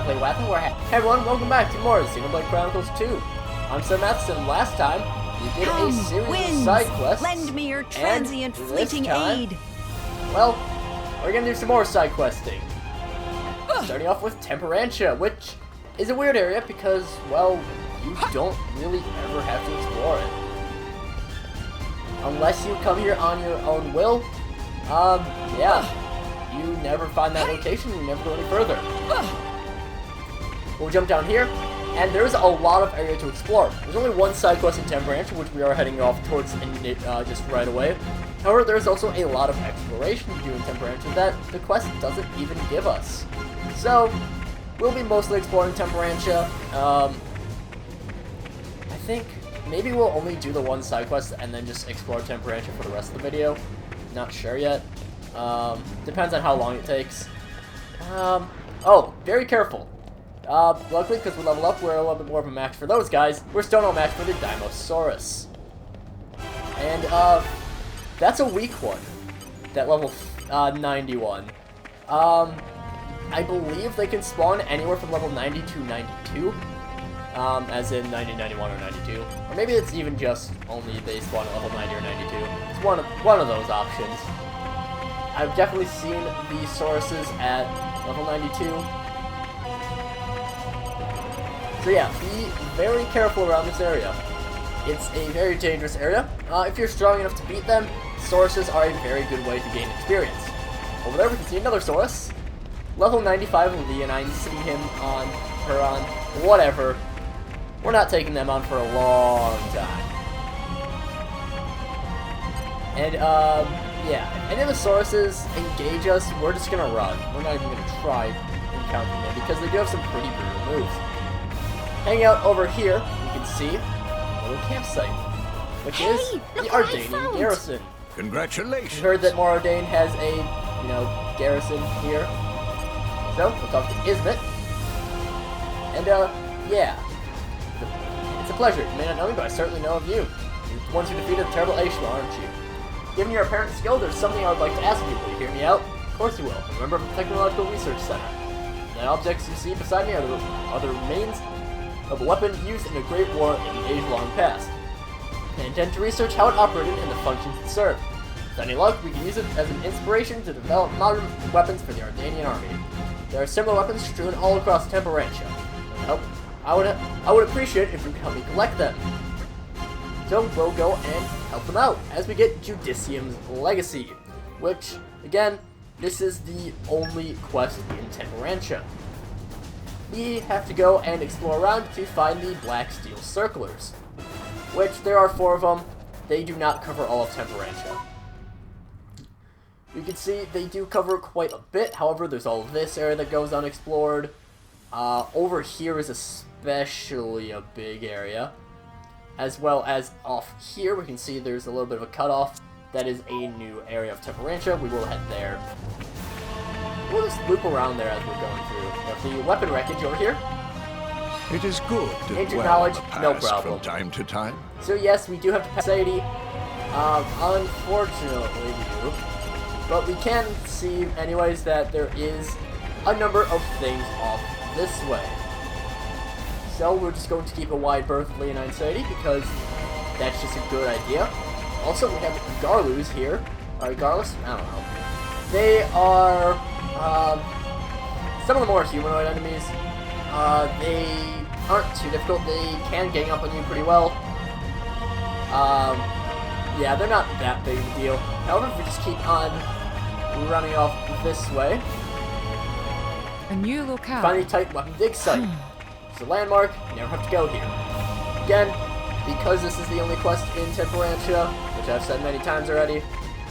play Hey everyone, welcome back to more Xenoblade Chronicles 2. I'm SlayerMathis, and last time we did a series of side quests. Lend me your transient fleeting aid. Well, we're gonna do some more side questing. Starting off with Temperantia, which is a weird area because, well, you don't really ever have to explore it. Unless you come here on your own will, yeah, you never find that location, you never go any further. We'll jump down here, and there's a lot of area to explore. There's only one side quest in Temperantia, which we are heading off towards just right away. However, there's also a lot of exploration to do in Temperantia that the quest doesn't even give us. So, we'll be mostly exploring Temperantia. I think maybe we'll only do the one side quest and then just explore Temperantia for the rest of the video. Not sure yet. Depends on how long it takes. Oh, very careful. Luckily, because we level up, we're a little bit more of a match for those guys. We're still no match for the Dinosaurus. And, that's a weak one. That level, 91. I believe they can spawn anywhere from level 90 to 92. As in 90, 91, or 92. Or maybe it's even just only they spawn at level 90 or 92. It's one of those options. I've definitely seen the Sauruses at level 92. So yeah, be very careful around this area. It's a very dangerous area. If you're strong enough to beat them, Sauruses are a very good way to gain experience. Over there we can see another Saurus. Level 95 of Leonine, see him on, her on, whatever. We're not taking them on for a long time. And, yeah, if any of the Sauruses engage us, we're just gonna run. We're not even gonna try encountering them, because they do have some pretty brutal moves. Hanging out over here, you can see a little campsite, which is the Ardanian garrison. Congratulations! We heard that Moradane has a, garrison here. So, we'll talk to Ismet. And, yeah. It's a pleasure. You may not know me, but I certainly know of you. You're the ones who defeated the terrible Aishma, aren't you? Given your apparent skill, there's something I would like to ask you. Will you hear me out? Of course you will. I'm a member of the Technological Research Center. The objects you see beside me are the remains of a weapon used in a great war in the age-long past. I intend to research how it operated and the functions it served. With any luck, we can use it as an inspiration to develop modern weapons for the Ardanian army. There are similar weapons strewn all across Temperantia. I would appreciate it if you could help me collect them. So we'll go and help them out as we get Judicium's Legacy, which, again, this is the only quest in Temperantia. We have to go and explore around to find the Black Steel Circlers, which there are 4 of them. They do not cover all of Temperantia. You can see they do cover quite a bit. However, there's all of this area that goes unexplored. Over here is especially a big area. As well as off here, we can see there's a little bit of a cutoff. That is a new area of Temperantia. We will head there. We'll just loop around there as we're going through. We have the weapon wreckage over here. It is good to Ancient dwell knowledge, on the no past problem. from time to time. So yes, we do have to pass 80. Unfortunately, we do. But we can see, anyways, that there is a number of things off this way. So we're just going to keep a wide berth of Leonine Sadie because that's just a good idea. Also, we have Garlus here. Or Garlus? I don't know. They are some of the more humanoid enemies. They aren't too difficult. They can gang up on you pretty well. Yeah, they're not that big of a deal. However, if we just keep on running off this way, A new locale. find a tight weapon dig site. It's a landmark, you never have to go here. Again, because this is the only quest in Temperantia, which I've said many times already,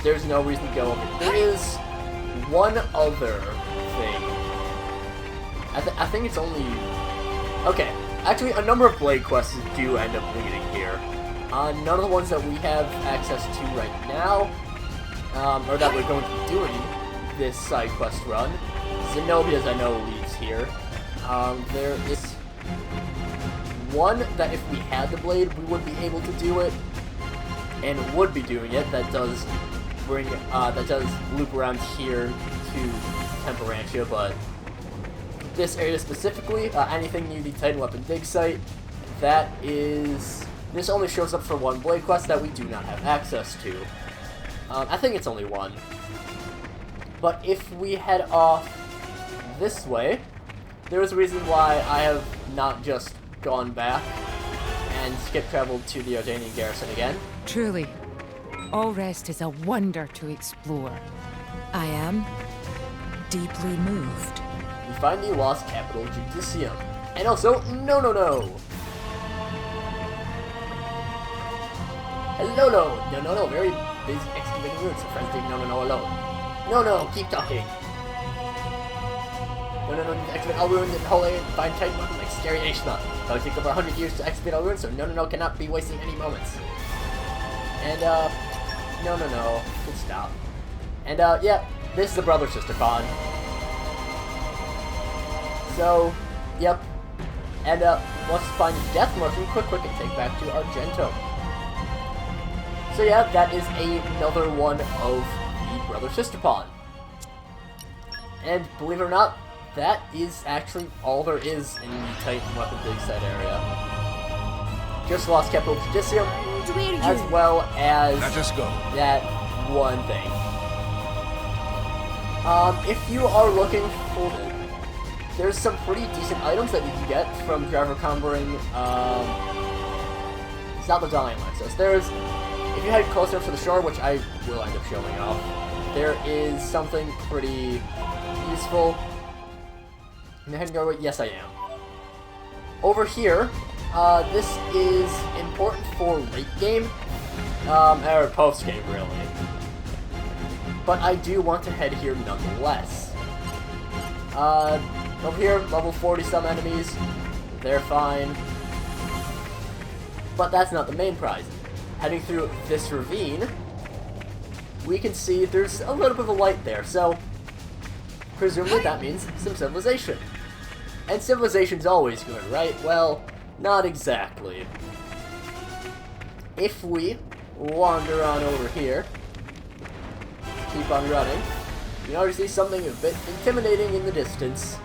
there's no reason to go over. There is one other thing. I think it's only... Okay, actually a number of blade quests do end up leading here. None of the ones that we have access to right now, or that we're going to be doing this side quest run. Xenoblade, I know, leads here. There is one that if we had the blade, we would be able to do it, and would be doing it. That does bring, that does loop around here to Temperantia, but this area specifically, anything near the Titan Weapon dig site, that is... This only shows up for one blade quest that we do not have access to. I think it's only one. But if we head off this way, there is a reason why I have not just gone back and skip traveled to the Ardanian garrison again. Truly, all rest is a wonder to explore. I am deeply moved. We find the lost capital, Judicium. And also, no. Hello, no, very busy excavating ruins. So friends leave no alone. No, keep talking. No, excavate all ruins in the whole area and find Titan weapon like scary Ashma. That'll take over 100 years to excavate all ruins, so no, cannot be wasting any moments. And, no, good stop. And, yeah, this is the brother-sister pond. So, yep. And, let's find Death Mushroom quick and take back to Argento. So yeah, that is another one of the brother-sister pond. And believe it or not, that is actually all there is in the Titan Weapon Dig site area. Just lost capital Judicium, as well as Let us go. that one thing. If you are looking for it, there's some pretty decent items that you can get from driver comboing, it's not the Dalian Lexus. There's, if you head closer to the shore, which I will end up showing off, there is something pretty useful. Am I heading over? Yes, I am. Over here, this is important for late game, or post game, really. But I do want to head here nonetheless. Over here, level 40 some enemies. They're fine. But that's not the main prize. Heading through this ravine, we can see there's a little bit of a light there, so presumably that means some civilization. And civilization's always good, right? Well, not exactly. If we wander on over here, keep on running, you already see something a bit intimidating in the distance.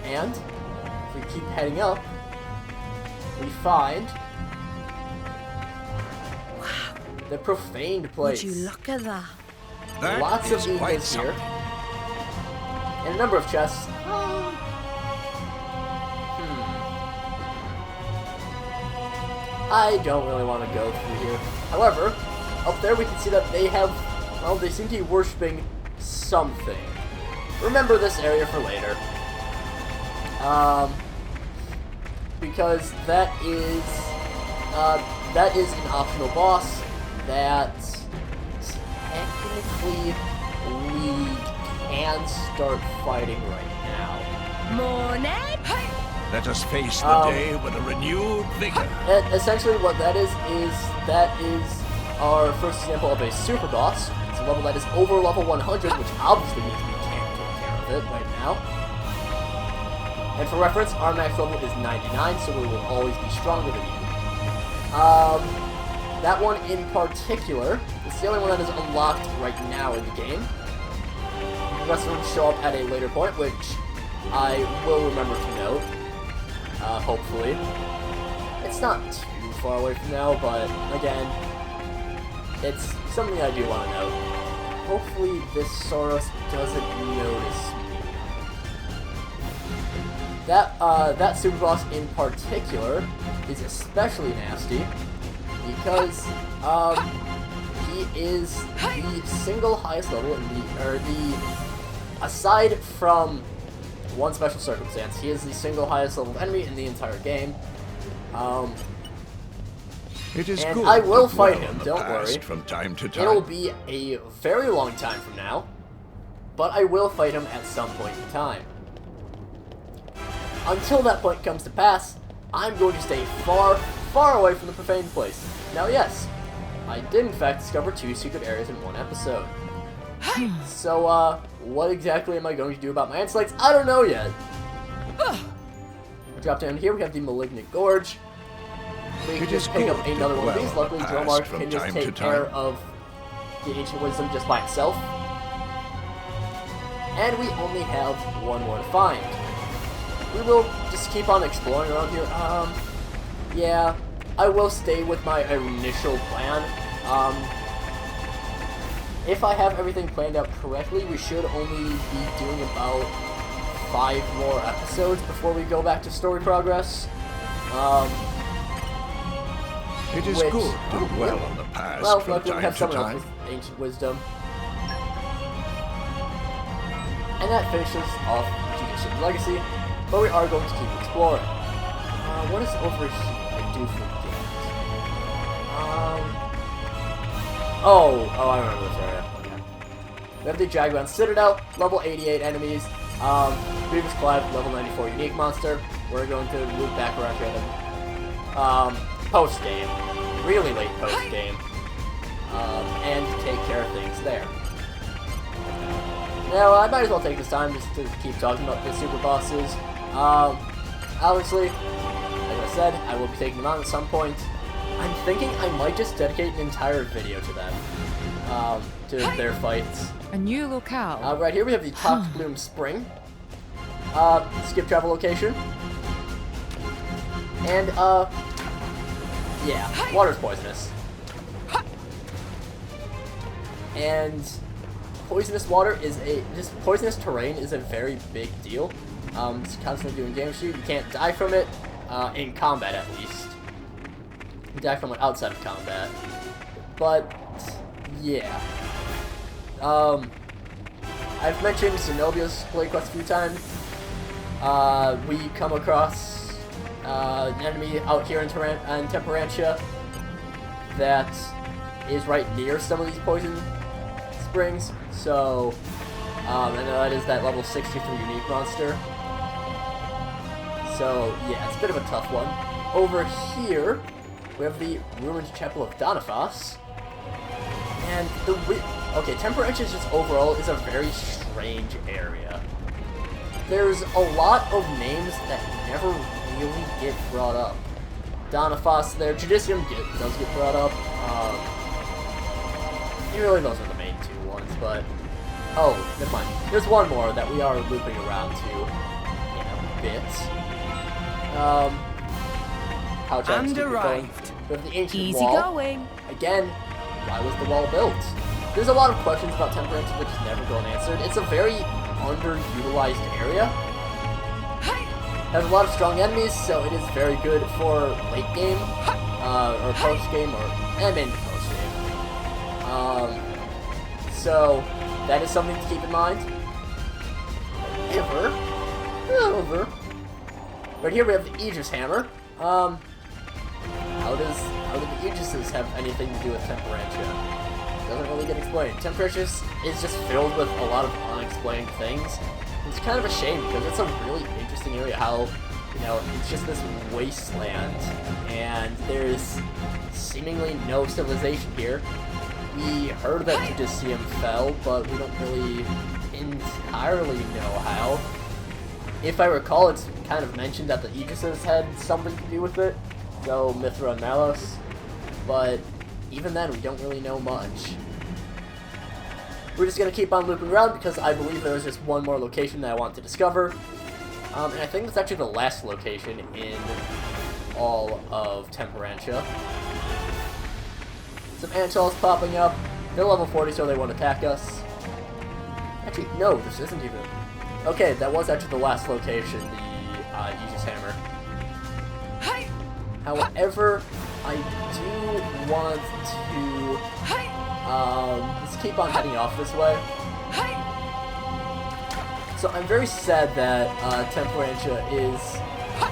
And if we keep heading up, we find the profaned place. Would you look at that? That Lots is of quite eagles here. something. And a number of chests. I don't really want to go through here. However, up there we can see that they have, well, they seem to be worshipping something. Remember this area for later. Because that is an optional boss that technically we can start fighting right now. Morning. Let us face the day with a renewed vigor. Essentially what that is our first example of a super boss. It's a level that is over level 100, which obviously means we can't take care of it right now. And for reference, our max level is 99, so we will always be stronger than you. That one in particular is the only one that is unlocked right now in the game. The rest of them show up at a later point, which I will remember to note. Hopefully. It's not too far away from now, but again, it's something I do want to note. Hopefully this Soros doesn't notice me. That super boss in particular is especially nasty because he is the single highest level in aside from one special circumstance, he is the single highest level enemy in the entire game. It is and good I will to fight dwell him, on the don't past worry. From time to time. It'll be a very long time from now, but I will fight him at some point in time. Until that point comes to pass, I'm going to stay far, far away from the profaned place. Now yes, I did in fact discover 2 secret areas in one episode. So, what exactly am I going to do about my Ant-Slates? I don't know yet. Drop down here, we have the Malignant Gorge. We can just pick up another one of these. Luckily, Dromar can just take care of the Ancient Wisdom just by itself. And we only have one more to find. we will just keep on exploring around here. Yeah, I will stay with my initial plan. If I have everything planned out correctly, we should only be doing about 5 more episodes before we go back to story progress. It is good to dwell on the past Well, from luckily we time have to someone else time. with ancient wisdom. And that finishes off Judicial Legacy, but we are going to keep exploring. What is over here? I do forget. Oh, I remember this area. Okay. We have the Jaguar Citadel, level 88 enemies. Previous collab, level 94 unique monster. We're going to loop back around here. Post-game. Really late post-game. And take care of things there. Now, I might as well take this time just to keep talking about the super bosses. Obviously, like I said, I will be taking them on at some point. I'm thinking I might just dedicate an entire video to them. To their fights. A new locale. Right here we have the Tox Bloom Spring. Skip travel location. And, yeah, water's poisonous. And poisonous water is just poisonous terrain is a very big deal. It's constantly doing damage to you. You can't die from it, in combat at least. You die from it outside of combat. But, yeah. I've mentioned Xenobia's play quest a few times. We come across an enemy out here in Temperantia that is right near some of these poison springs. So, and that is that level 63 unique monster. So, yeah, it's a bit of a tough one. Over here, we have the Ruined Chapel of Donifas. And okay, Temperantia just overall is a very strange area. There's a lot of names that never really get brought up. Donifas there, Judicium does get brought up. Really, those are the main 2 ones, but... Oh, never mind. There's one more that we are looping around to in a bit. And arrived. We have the ancient Easy wall. going. Again, why was the wall built? There's a lot of questions about Temperantia which never go unanswered. It's a very underutilized area. Has a lot of strong enemies, so it is very good for late game, or post game, and into post game. So that is something to keep in mind. However, right here we have the Aegis Hammer. How do the Aegises have anything to do with Temperantia? Doesn't really get explained. Temperantia is just filled with a lot of unexplained things. It's kind of a shame because it's a really interesting area. How, you know, it's just this wasteland, and there's seemingly no civilization here. We heard that Judicium fell, but we don't really entirely know how. If I recall, it's kind of mentioned that the Aegises had something to do with it, though Mithra and Malos, but even then, we don't really know much. We're just going to keep on looping around because I believe there is just one more location that I want to discover. And I think it's actually the last location in all of Temperantia. Some Anchols popping up. They're level 40, so they won't attack us. Actually, no, this isn't even... Okay, that was actually the last location, the Aegis Hammer. However, I do want to just keep on heading off this way. So I'm very sad that Temperantia is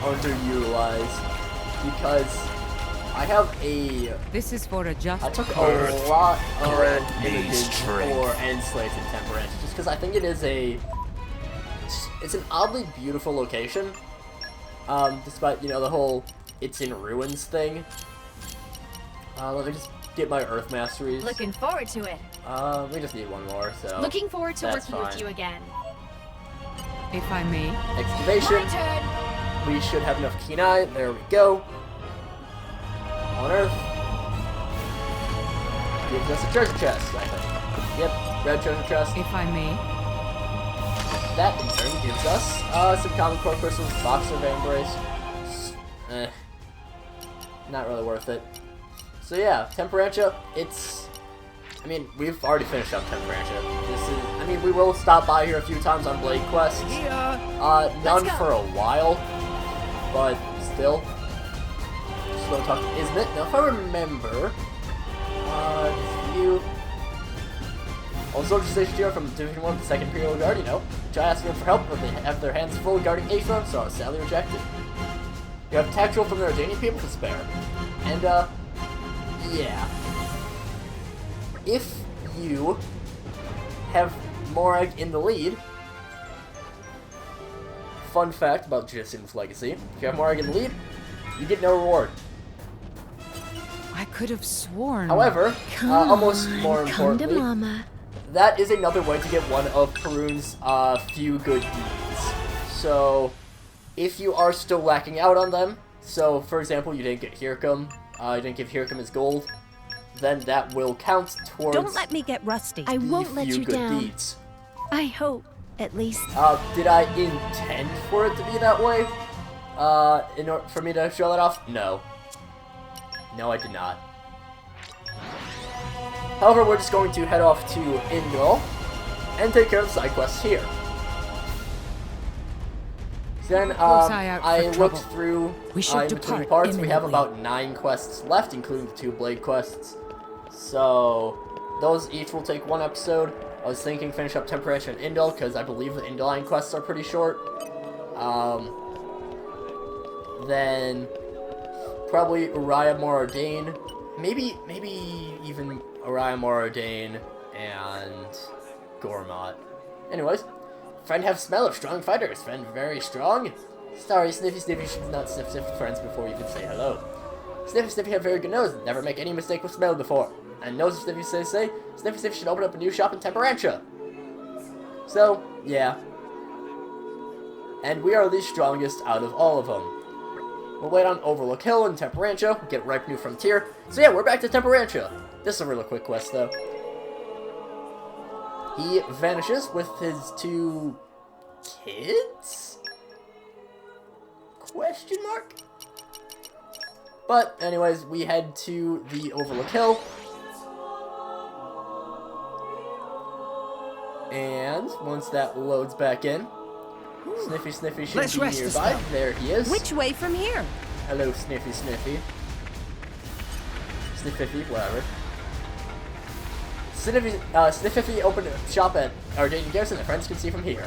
underutilized because I have a... This is for a just... I took a lot of images for end slates in Temperantia just because I think it is a... It's an oddly beautiful location. Despite, you know, the whole it's in ruins thing. Let me just get my Earth Masteries. Looking forward to it. We just need one more, so... Looking forward to that's working fine. with you again. If I may. Excavation. My turn. We should have enough keen eye. There we go. On Earth. Gives us a treasure chest, I think. Yep, red treasure chest. If I may. that in turn gives us some common core crystals, box of embrace. Not really worth it. So yeah, Temperantia, it's... I mean, we've already finished up Temperantia. This is... I mean, we will stop by here a few times on Blade quests. None for a while, but still. Just go talk to Ismet. Now, if I remember, you... All soldiers stationed here from Division 1 of the 2nd Imperial Guard, you know, try asking them for help, but they have their hands full guarding a throne, so I was sadly rejected. You have tactical from the Ardanian people to spare. And, yeah. If you have Morag in the lead, fun fact about Jissim's legacy, if you have Morag in the lead, you get no reward. I could have sworn. However, almost more Come to importantly, mama. that is another way to get one of Perun's few good deeds. So, if you are still lacking out on them, so for example, you didn't get Hirkum, you didn't give Hirkum his gold, then that will count towards. Don't let me get rusty. I won't let few you good down. deeds. I hope, at least. Did I intend for it to be that way? In order for me to show that off? No. No, I did not. However, we're just going to head off to Indal and take care of the side quests here. Then, I looked through We should in between depart parts. We have imminently. about 9 quests left, including the 2 Blade quests. So, those each will take 1 episode. I was thinking finish up Temperantia and Indal, because I believe the Indaline quests are pretty short. Then, probably Uriah Morardain. Maybe even Uriah Morardain and Gormott. Anyways. Friend have smell of strong fighters. Friend very strong. Sorry, Sniffy Sniffy should not sniff friends before you can say hello. Sniffy Sniffy have very good nose. Never make any mistake with smell before. And nose of Sniffy say Sniffy Sniffy should open up a new shop in Temperantia. So, yeah. And we are the strongest out of all of them. We'll wait on Overlook Hill in Temperantia. We'll get Ripe New Frontier. So yeah, we're back to Temperantia. This is a really quick quest though. He vanishes with his 2 kids? Question mark? But, anyways, we head to the Overlook Hill. And, once that loads back in, Sniffy Sniffy should be nearby. There he is. Which way from here? Hello, Sniffy Sniffy. Sniffy, whatever. Sniffy opened a shop at Ardanian Garrison that friends can see from here.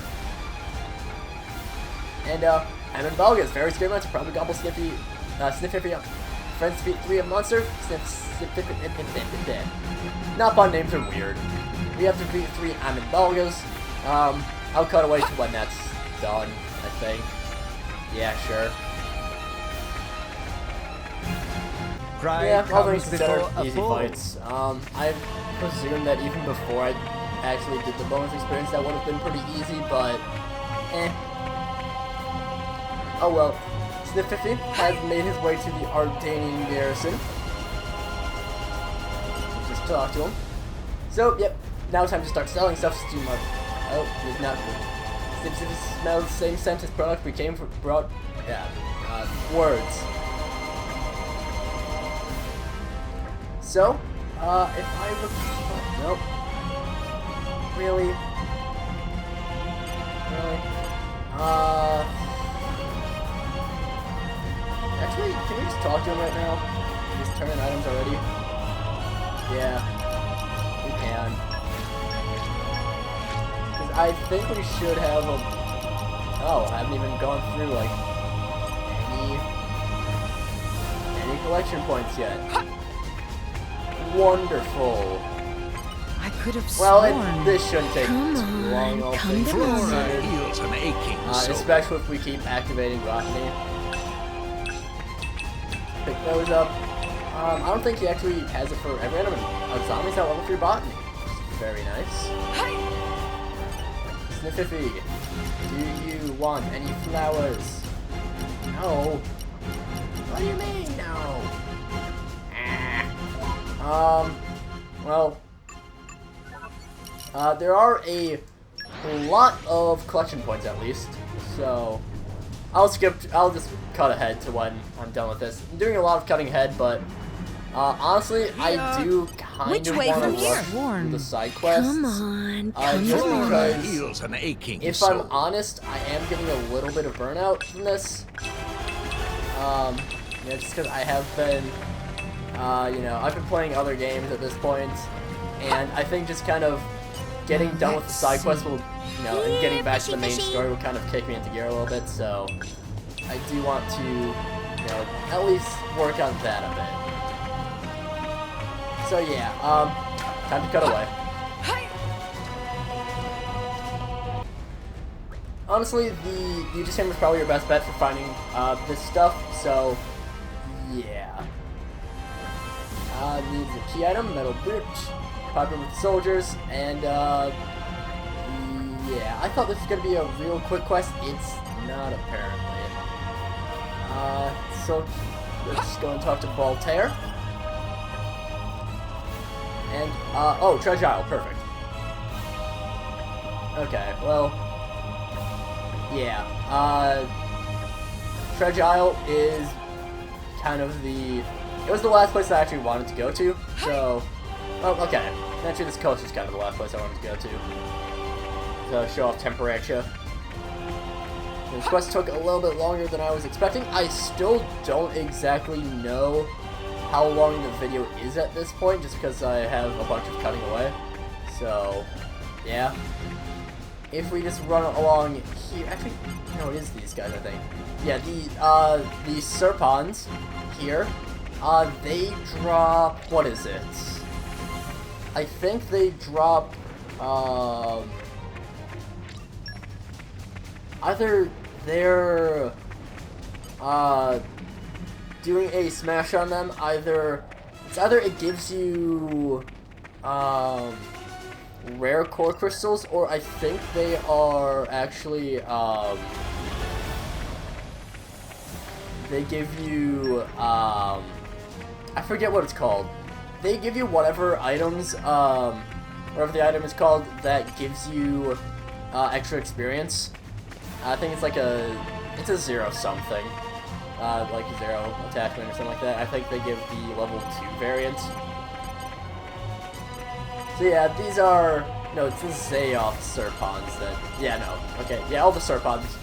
And, I'm in Balga, it's very scary monster, probably gobble Sniffy up. Friends defeat 3 of monster, Sniffy. Not fun names are weird. We have to defeat 3 Amin Balgas. I'll cut away to when that's done, I think. Yeah, sure. Yeah, all things considered, easy fights. I presume that even before I actually did the bonus experience, that would have been pretty easy, but oh well. Sniffy has made his way to the Ardanian Garrison. Just talk to him. So, yep, now it's time to start selling stuff to Mark. Oh, he's not good. Sniffy smells the same scent as product we came from, words. So, if I nope. Really? Actually, can we just talk to him right now? Just turn in items already? Yeah, we can. Because I think we should have a... Oh, I haven't even gone through, like, any collection points yet. Wonderful. I could have Well, sworn. this shouldn't take too long, all come things to mama. considered. Heals an aching soul. Especially if we keep activating Botany. Pick those up. I don't think he actually has it for every enemy. Zombies have level 3 Botany. Very nice. Sniffy, do you want any flowers? No. What do you mean, no? Well, there are a a lot of collection points at least. So I'll just cut ahead to when I'm done with this. I'm doing a lot of cutting ahead, but honestly, I do kind of want to rush through the side quests. Come on, Just because, Heals an aching if soul. I'm honest, I am getting a little bit of burnout from this. You know, just because I have been, you know, I've been playing other games at this point, and I think just kind of getting done with the side quests will, you know, and getting back to the main story will kind of kick me into gear a little bit. So I do want to, you know, at least work on that a bit. So yeah, time to cut away. Honestly, the Aegis Hammer is probably your best bet for finding this stuff, so yeah. Needs a key item, metal brute, popular with soldiers, and yeah, I thought this was going to be a real quick quest. It's not, apparently. So let's go and talk to Voltaire. And, oh, Treasure Isle, perfect. Okay, well, yeah, Treasure Isle is kind of it was the last place I actually wanted to go to, so, well, okay, actually this coast is kind of the last place I wanted to go to show off Temperantia. This quest took a little bit longer than I was expecting. I still don't exactly know how long the video is at this point, just because I have a bunch of cutting away. So, yeah. If we just run along here, actually, no, it is these guys, I think. Yeah, the Serpons here, they drop, what is it? I think they drop, either they're, doing a smash on them, either it gives you rare core crystals, or I think they are actually they give you I forget what it's called. They give you whatever items whatever the item is called that gives you extra experience. I think it's like it's a zero something. Like zero attachment or something like that. I think they give the level 2 variant. So yeah, these are, no, it's the Zayoth Serpons that, yeah, no, okay, yeah, all the Serpons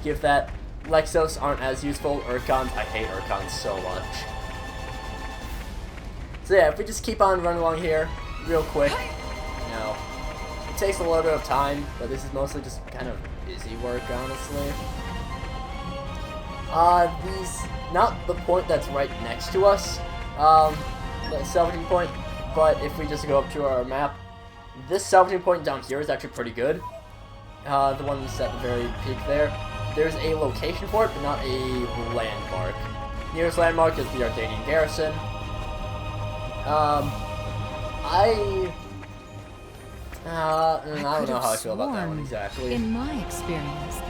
give that. Lexos aren't as useful. Urkons, I hate Urkons so much. So yeah, if we just keep on running along here, real quick, you know, it takes a little bit of time, but this is mostly just kind of busy work, honestly. Not the point that's right next to us, the salvaging point, but if we just go up to our map, this salvaging point down here is actually pretty good. The one that's at the very peak there. There's a location for it, but not a landmark. Nearest landmark is the Ardanian garrison. I don't know how I feel about that one exactly. In my experience.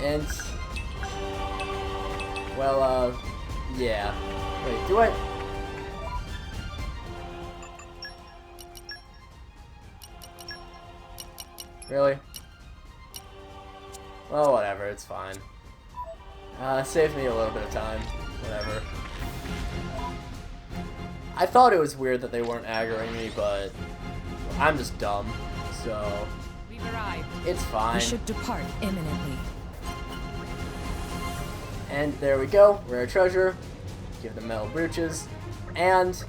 And, well, yeah. Wait, do I? Really? Well, whatever, it's fine. Saves me a little bit of time. Whatever. I thought it was weird that they weren't aggroing me, but I'm just dumb, so We've arrived. it's fine. We should depart imminently. And there we go, rare treasure. Give them metal brooches, and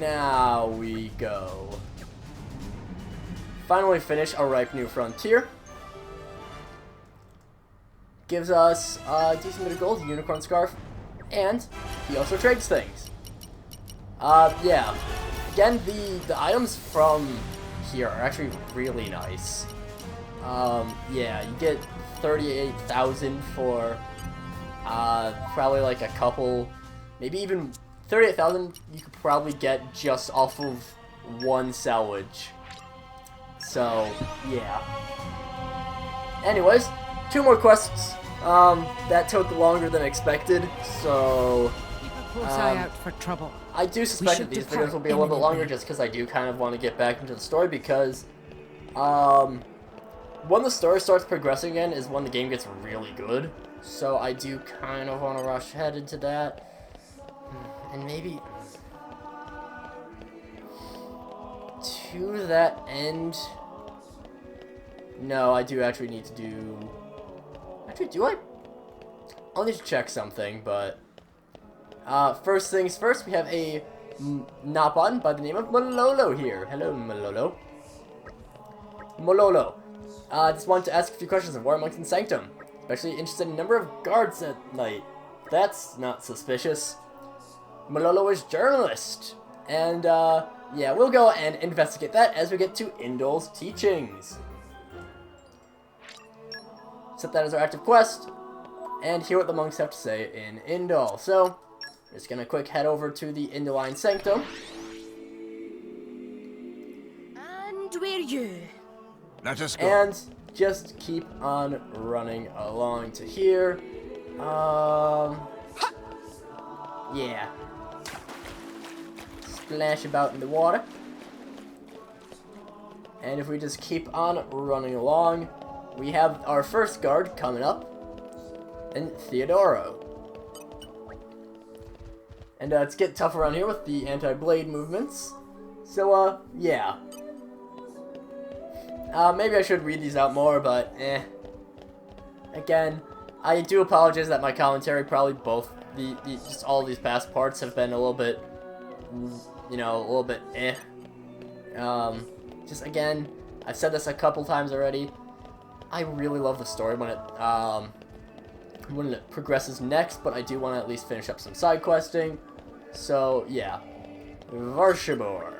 now we go. Finally finish a ripe new frontier. Gives us a decent bit of gold, unicorn scarf, and he also trades things. Yeah. Again, the items from here are actually really nice. Yeah, you get 38,000 for probably like a couple, maybe even 38,000 you could probably get just off of one salvage. So, yeah. Anyways, 2 more quests. That took longer than expected, so Keep a close eye out for trouble. I do suspect should that these depart videos will be a little bit longer imminently. just because I do kind of want to get back into the story, because When the story starts progressing again is when the game gets really good. So I do kind of want to rush ahead into that. And maybe to that end. No, I do actually need to do... Actually, do I? I'll need to check something, but... first things first, we have a Napon by the name of Malolo here. Hello, Malolo. Malolo. Just wanted to ask a few questions of War Monkton Sanctum. Especially interested in the number of guards at night. That's not suspicious. Malolo is journalist. And, yeah, we'll go and investigate that as we get to Indol's teachings. Set that as our active quest. And hear what the monks have to say in Indol. So, just gonna quick head over to the Indoline Sanctum. And we're you. Let us go. And just keep on running along to here. Yeah. Splash about in the water. And if we just keep on running along, we have our first guard coming up. And Theodoro. And it's getting tough around here with the anti-blade movements. So, yeah. Maybe I should read these out more, but Again, I do apologize that my commentary, probably both, just all these past parts have been a little bit, you know, a little bit Just again, I've said this a couple times already. I really love the story when it progresses next, but I do want to at least finish up some side questing. So, yeah. Varshibor.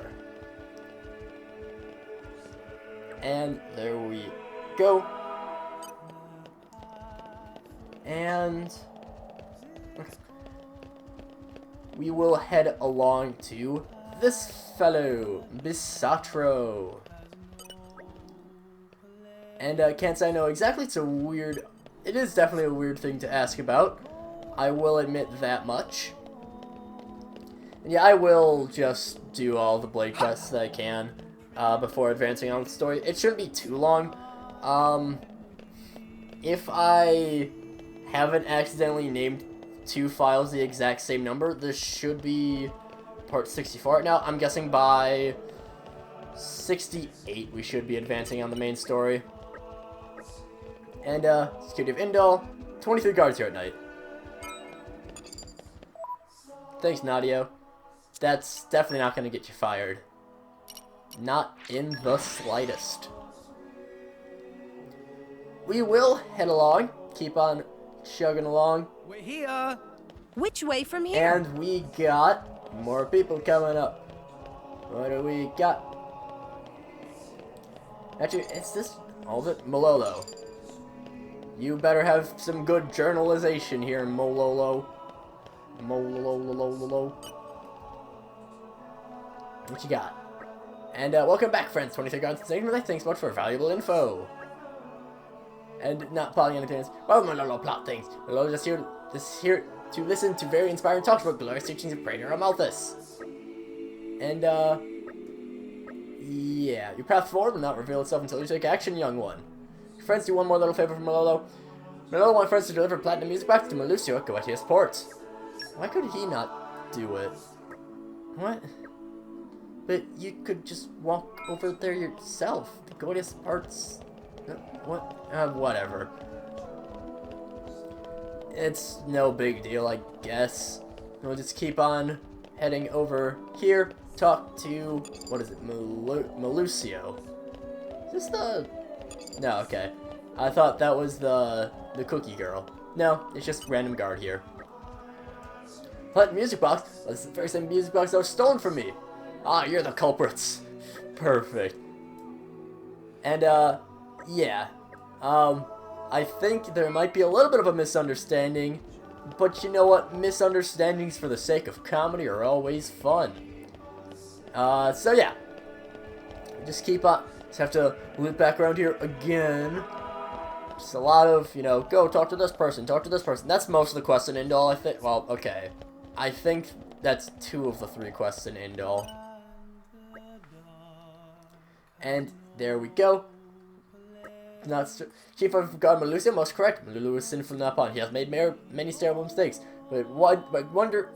And there we go. And we will head along to this fellow, Bisatro. And can't say I know exactly. It's a weird... It is definitely a weird thing to ask about. I will admit that much. And yeah, I will just do all the blade quests that I can before advancing on the story. It shouldn't be too long. If I haven't accidentally named two files the exact same number, this should be part 64 right now. I'm guessing by 68 we should be advancing on the main story. And, Security of Indol, 23 guards here at night. Thanks, Nadio. That's definitely not going to get you fired. Not in the slightest. We will head along, keep on chugging along. We're here. Which way from here? And we got more people coming up. What do we got? Actually, it's this all of it? Malolo. You better have some good journalization here, Mololo. Mololo. What you got? And welcome back, friends. 23 guards and thanks so much for valuable info. And not plotting anything else. Well, Malolo plot things. Malolo just here to listen to very inspiring talks about glorious teachings of SlayerMathis. And yeah, your path forward will not reveal itself until you take action, young one. Your friends do one more little favor for Malolo. Malolo wants friends to deliver platinum music box to Malucio at Goetia's port. Why could he not do it? What? But you could just walk over there yourself. The Goetia's port's... What? Whatever. It's no big deal, I guess. We'll just keep on heading over here. Talk to... What is it? Malucio. Is this the... No, okay. I thought that was the cookie girl. No, it's just random guard here. What music box? Well, this is the very same music box that was stolen from me. Ah, you're the culprits. Perfect. And, yeah. I think there might be a little bit of a misunderstanding, but you know what? Misunderstandings for the sake of comedy are always fun. So yeah. Just keep on. Just have to loop back around here again. Just a lot of, you know, go talk to this person, talk to this person. That's most of the quests in Indol, I think. Well, okay. I think that's 2 of the 3 quests in Indol. And There we go. Chief of Guard Melusia, most correct. Melulu is sinful in upon. He has made many terrible mistakes. But the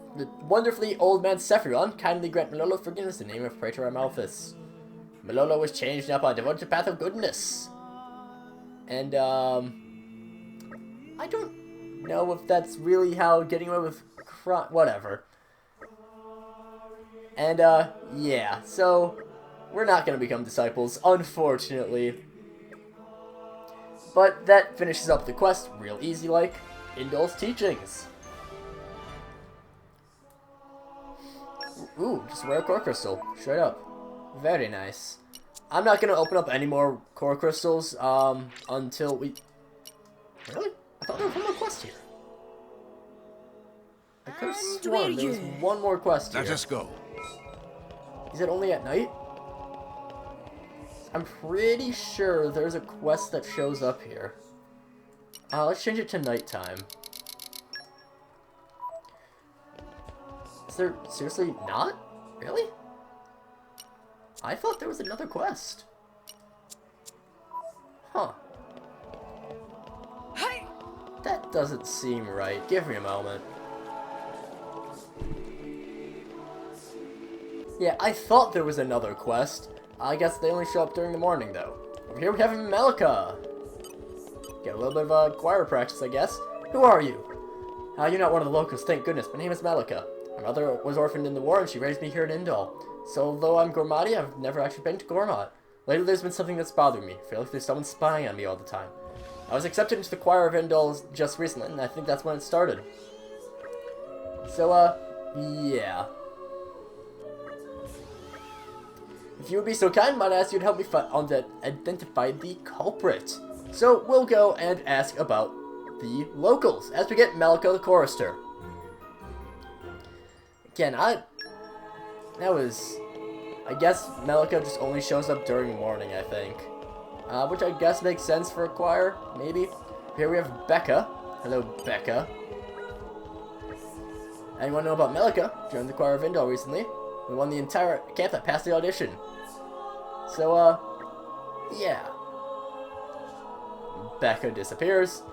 wonderfully old man Sephiron kindly grant Melolo forgiveness in the name of Praetor Amalthus. Melolo was changed upon, devoted to the path of goodness. And, I don't know if that's really how getting away with crime... Whatever. And, yeah. So, we're not going to become disciples, unfortunately. But that finishes up the quest real easy like Indol's teachings. Ooh, just rare core crystal. Straight up. Very nice. I'm not going to open up any more core crystals until we... Really? I thought there was one more quest here. I could have sworn there was one more quest here. Let us go. Is it only at night? I'm pretty sure there's a quest that shows up here. Let's change it to nighttime. Is there seriously not? Really? I thought there was another quest. Huh. That doesn't seem right. Give me a moment. Yeah, I thought there was another quest. I guess they only show up during the morning, though. Over here we have Melika. Get a little bit of choir practice, I guess. Who are you? You're not one of the locals, thank goodness. My name is Melika. My mother was orphaned in the war, and she raised me here in Indol. So, although I'm Gormati, I've never actually been to Gormat. Lately, there's been something that's bothering me. I feel like there's someone spying on me all the time. I was accepted into the choir of Indol just recently, and I think that's when it started. So, yeah. If you would be so kind, might I ask you to help me identify the culprit. So, we'll go and ask about the locals, as we get Melika the chorister. Again, I guess Melika just only shows up during morning, I think. Which I guess makes sense for a choir, maybe. Here we have Becca. Hello, Becca. Anyone know about Melika? Joined the choir of Indol recently. We won the entire camp that passed the audition. So, yeah. Becca disappears.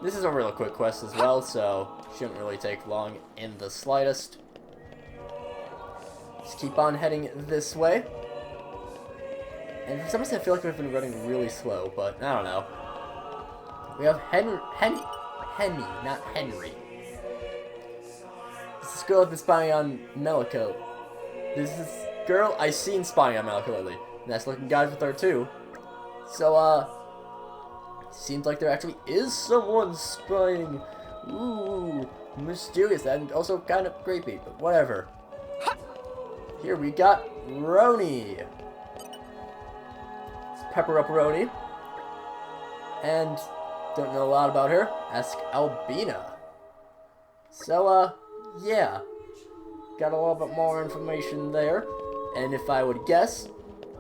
This is a real quick quest as well, so shouldn't really take long in the slightest. Just keep on heading this way. And for some reason I feel like we've been running really slow, but I don't know. We have Henny, not Henry. This is girl that's been spying on Melika. This is girl I seen spying on Melika lately. Nice looking guys with her too. So, seems like there actually is someone spying. Ooh, mysterious and also kind of creepy, but whatever. Here we got Roni. Let's pepper up Roni. And don't know a lot about her. Ask Albina. So, yeah. Got a little bit more information there. And if I would guess,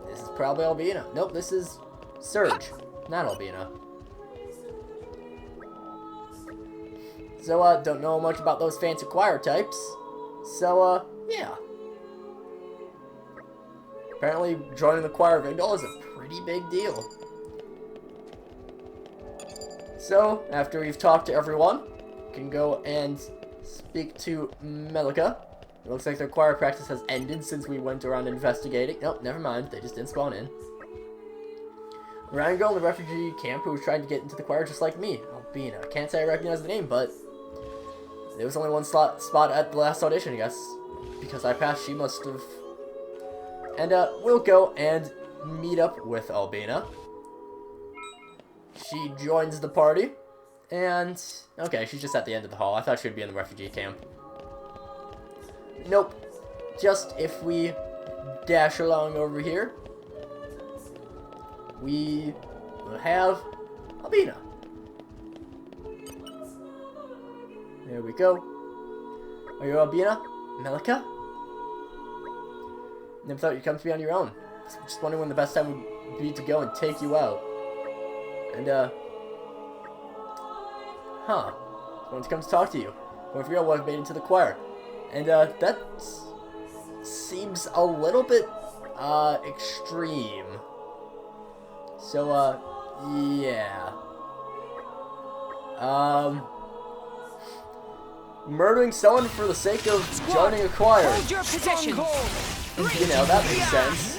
this is probably Albina. Nope, this is Serge, not Albina. So, don't know much about those fancy choir types. So, yeah. Apparently, joining the choir of Indol is a pretty big deal. So, after we've talked to everyone, we can go and speak to Melika. It looks like their choir practice has ended since we went around investigating. Nope, never mind. They just didn't spawn in. Ryan girl in the refugee camp who was trying to get into the choir just like me. Albina. Can't say I recognize the name, but there was only one spot at the last audition, I guess. Because I passed, she must have. And, we'll go and meet up with Albina. She joins the party. And, okay, she's just at the end of the hall. I thought she would be in the refugee camp. Nope. Just if we dash along over here, we will have Albina. There we go. Are you Albina? Melika? Never thought you'd come to me on your own. Just wondering when the best time would be to go and take you out. And, huh. Wanted to come to talk to you. Or if you're what made into the choir. And, that seems a little bit extreme. So, yeah. Murdering someone for the sake of joining a choir. Hold your position. You know, that makes sense.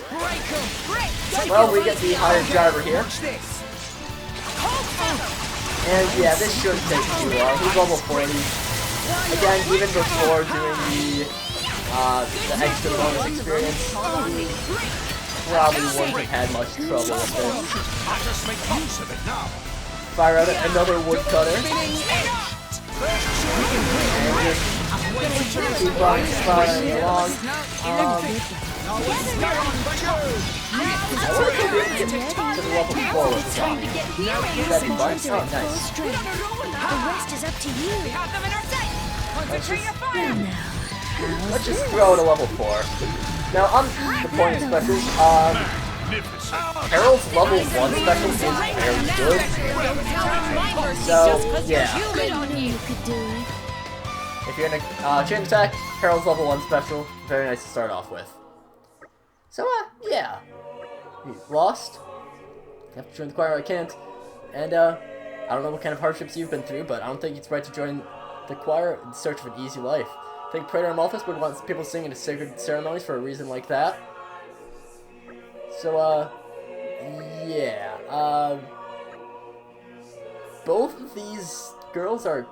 Well, we get the hired driver here. And yeah, this shouldn't take too long. He's level 40. Again, even before doing the extra bonus experience, he probably wouldn't have had much trouble with this. Fire out another woodcutter. And just keep on firing along. I wonder if we can get to the level 4 with the zombie. That'd be fun. Oh, nice. The rest is up to you. Let's just throw it a level 4. Now, on the point of specials, Harold's level 1 special is very good. So, yeah. If you're in a chain attack, Harold's level 1 special, very nice to start off with. So, yeah. You lost. You have to join the choir, I can't. And, I don't know what kind of hardships you've been through, but I don't think it's right to join the choir in search of an easy life. I think SlayerMathis would want people singing at sacred ceremonies for a reason like that. So, yeah. Both of these girls are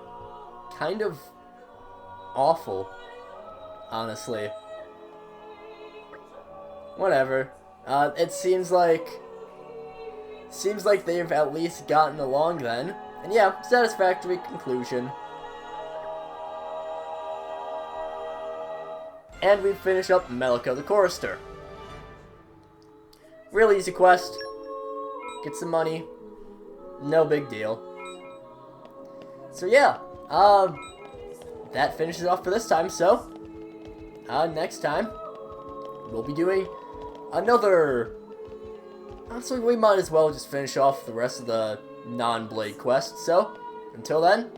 kind of awful, honestly. Whatever. It seems like they've at least gotten along then. And yeah, satisfactory conclusion. And we finish up Melika the Chorister. Real easy quest. Get some money. No big deal. So yeah, that finishes it off for this time. So, next time, we'll be doing another... So we might as well just finish off the rest of the non-Blade quest. So, until then,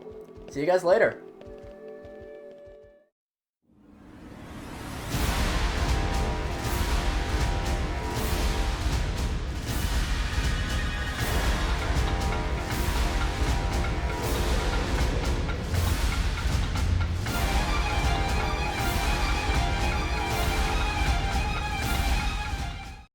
see you guys later.